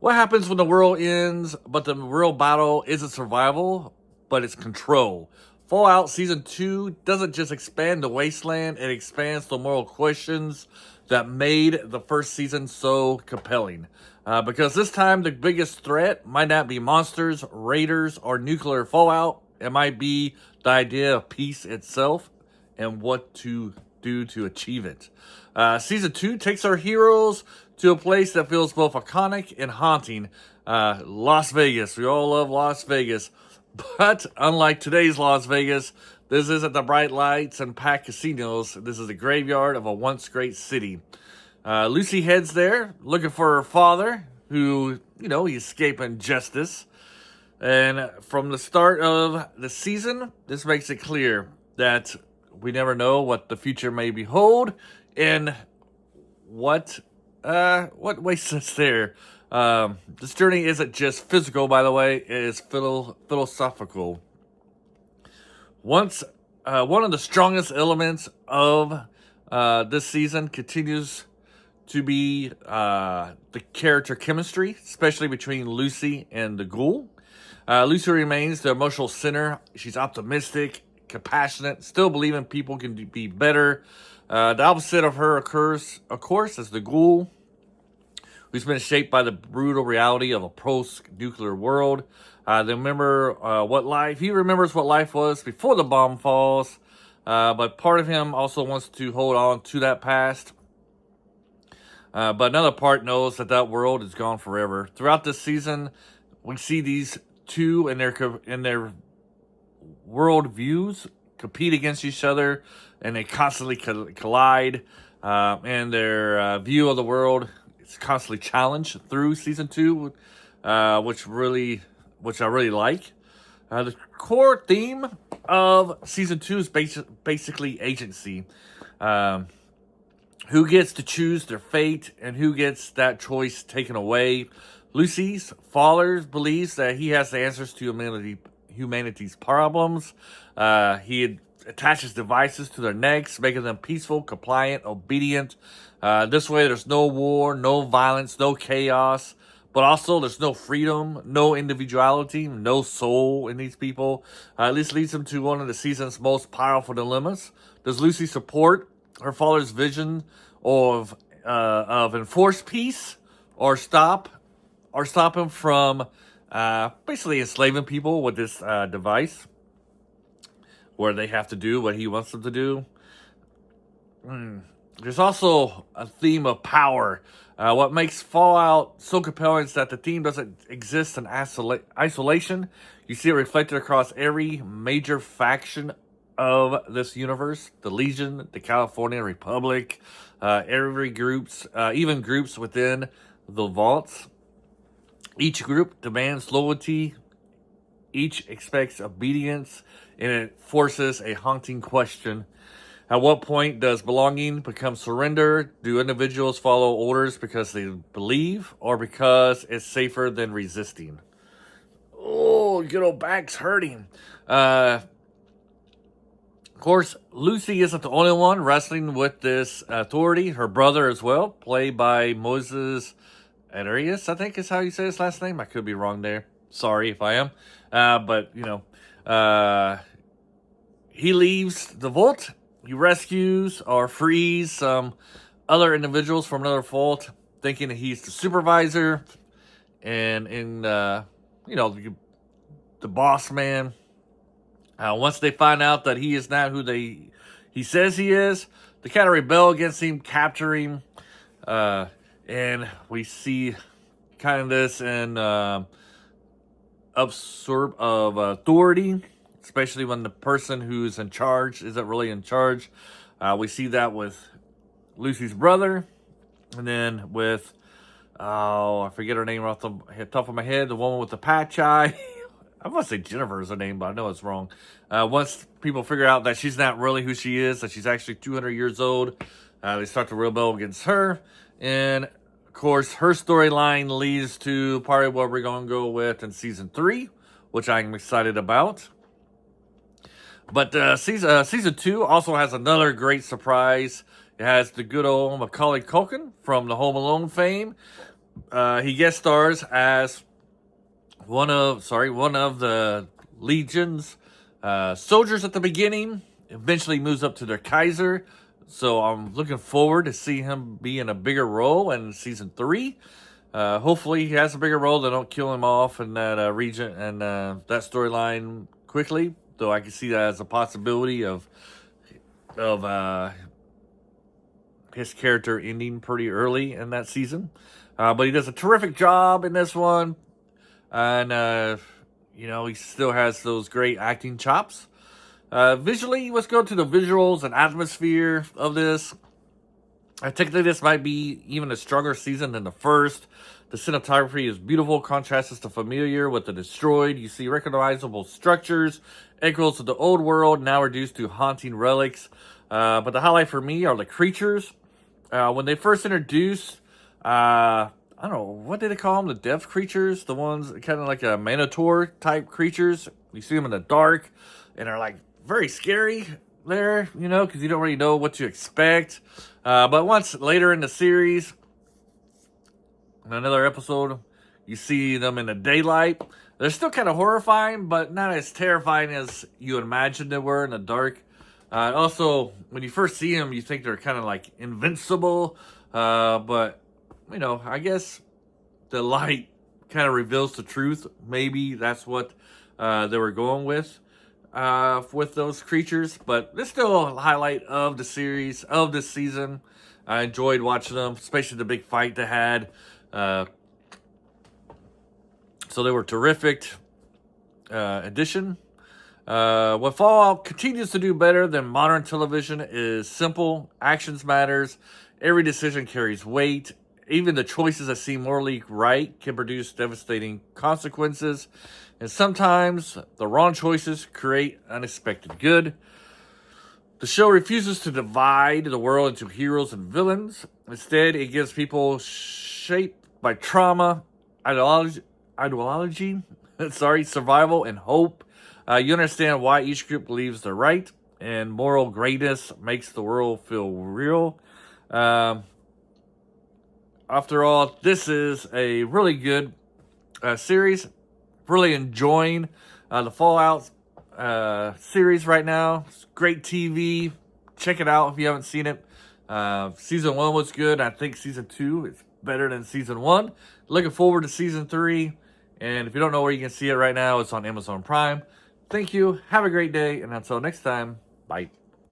What happens when the world ends, but the real battle isn't survival, but it's control? Fallout Season 2 doesn't just expand the wasteland, it expands the moral questions that made the first season so compelling. Because this time, the biggest threat might not be monsters, raiders, or nuclear fallout. It might be the idea of peace itself and what to do to achieve it. Season 2 takes our heroes to a place that feels both iconic and haunting. Las Vegas. We all love Las Vegas. But unlike today's Las Vegas, this isn't the bright lights and packed casinos. This is the graveyard of a once great city. Lucy heads there looking for her father, who, he's escaping justice. And from the start of the season, this makes it clear that we never know what the future may behold and what waits us there. This journey isn't just physical, by the way; it is philosophical. One of the strongest elements of this season continues to be the character chemistry, especially between Lucy and the ghoul. Lucy remains the emotional center. She's optimistic, compassionate, still believing people can be better. The opposite of her occurs, of course, is the ghoul, who's been shaped by the brutal reality of a post-nuclear world. He remembers what life was before the bomb falls, but part of him also wants to hold on to that past. But another part knows that world is gone forever. Throughout this season, we see these two in their world views compete against each other, and they constantly collide. And their view of the world is constantly challenged through season 2, which I really like. The core theme of season 2 is basically agency. Who gets to choose their fate and who gets that choice taken away? Lucy's father believes that he has the answers to humanity's problems. He attaches devices to their necks, making them peaceful, compliant, obedient. This way, there's no war, no violence, no chaos, but also there's no freedom, no individuality, no soul in these people. This leads them to one of the season's most powerful dilemmas. Does Lucy support her father's vision of enforced peace, or stop him from basically enslaving people with this device, where they have to do what he wants them to do? There's also a theme of power. What makes Fallout so compelling is that the theme doesn't exist in isolation. You see it reflected across every major faction of this universe: the Legion, the California Republic, even groups within the vaults. Each group demands loyalty, each expects obedience, and it forces a haunting question. At what point does belonging become surrender? Do individuals follow orders because they believe, or because it's safer than resisting? Oh, good old back's hurting. Of course, Lucy isn't the only one wrestling with this authority. Her brother as well, played by Moses Arias, I think is how you say his last name. I could be wrong there. Sorry if I am. But he leaves the vault. He rescues or frees some other individuals from another vault, thinking that he's the supervisor and the boss man. Once they find out that he is not who he says he is, they kind of rebel against him, capturing him. And we see kind of this in usurp of authority, especially when the person who's in charge isn't really in charge. We see that with Lucy's brother, and then with, I forget her name off the top of my head, the woman with the patch eye. I want to say Jennifer is her name, but I know it's wrong. Once people figure out that she's not really who she is, that she's actually 200 years old, they start to rebel against her. And, of course, her storyline leads to part of what we're going to go with in Season 3, which I'm excited about. But Season 2 also has another great surprise. It has the good old Macaulay Culkin from the Home Alone fame. He guest stars as one of the Legion's soldiers at the beginning. Eventually moves up to their Kaiser. So I'm looking forward to see him be in a bigger role in season 3. Hopefully he has a bigger role. They don't kill him off in that region and that storyline quickly. Though I can see that as a possibility of his character ending pretty early in that season. But he does a terrific job in this one. And, he still has those great acting chops. Visually, let's go to the visuals and atmosphere of this. Technically, this might be even a stronger season than the first. The cinematography is beautiful, contrasts to familiar with the destroyed. You see recognizable structures, echoes of the old world, now reduced to haunting relics. But the highlight for me are the creatures. When they first introduced, I don't know, what did they call them? The death creatures? The ones kind of like a Minotaur type creatures. You see them in the dark, and they're like very scary there, because you don't really know what to expect. But once later in the series, in another episode, you see them in the daylight. They're still kind of horrifying, but not as terrifying as you imagined they were in the dark. Also, when you first see them, you think they're kind of like invincible. But, I guess the light kind of reveals the truth. Maybe that's what they were going with those creatures. But it's still a highlight of the series, of this season. I enjoyed watching them, especially the big fight they had. So they were terrific addition. What Fallout continues to do better than modern television is simple. Actions matters. Every decision carries weight. Even the choices that seem morally right can produce devastating consequences. And sometimes the wrong choices create unexpected good. The show refuses to divide the world into heroes and villains. Instead, it gives people shaped by trauma, ideology, survival, and hope. You understand why each group believes they're right, and moral greatness makes the world feel real. After all, this is a really good series. Really enjoying the Fallout series right now. It's great TV. Check it out if you haven't seen it. Season 1 was good. I think season 2 is better than season 1. Looking forward to season 3. And if you don't know where you can see it right now, it's on Amazon Prime. Thank you. Have a great day. And until next time, bye.